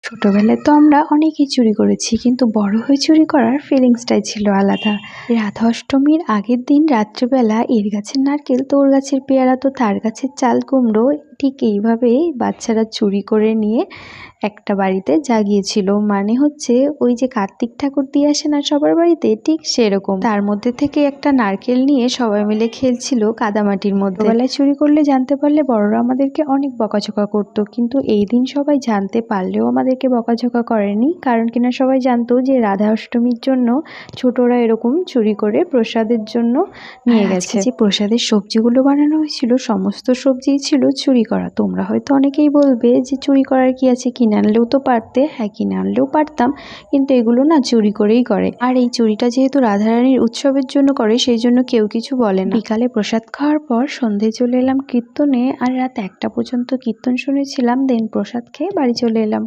ছোটবেলায় তো আমরা অনেকেই চুরি করেছি, কিন্তু বড় হয়ে চুরি করার ফিলিংসটাই ছিল আলাদা। রাধা অষ্টমীর আগের দিন রাত্রিবেলা এর গাছের নারকেল, তোর গাছের পেয়ারা, তো তার গাছের চাল কুমড়ো, ঠিক এইভাবেই বাচ্চারা চুরি করে নিয়ে একটা বাড়িতে জাগিয়েছিল। মানে হচ্ছে ওই যে কার্তিক ঠাকুর দিয়ে আসে না সবার বাড়িতে, ঠিক সেরকম। তার মধ্যে থেকে একটা নারকেল নিয়ে সবাই মিলে খেলছিল কাদামাটির মধ্যে। বেলায় চুরি করলে জানতে পারলে বড়রা আমাদেরকে অনেক বকাঝকা করতো, কিন্তু এই দিন সবাই জানতে পারলেও আমাদেরকে বকাঝকা করেনি, কারণ কিনা সবাই জানতো যে রাধা অষ্টমীর জন্য ছোটরা এরকম চুরি করে প্রসাদের জন্য নিয়ে গেছে। যে প্রসাদের সবজিগুলো বানানো হয়েছিল, সমস্ত সবজিই ছিল চুরি করা। তোমরা হয়তো অনেকেই বলবে যে চুরি করার কি আছে, কিনে আনলেও তো পারতে। হ্যাঁ, কিনে আনলেও পারতাম, কিন্তু এগুলো না চুরি করেই করে। আর এই চুরিটা যেহেতু রাধারানীর উৎসবের জন্য করে, সেই জন্য কেউ কিছু বলে না। বিকালে প্রসাদ খাওয়ার পর সন্ধ্যায় চলে এলাম কীর্তনে, আর রাত 1টা পর্যন্ত কীর্তন শুনেছিলাম, দেন প্রসাদ খেয়ে বাড়ি চলে এলাম।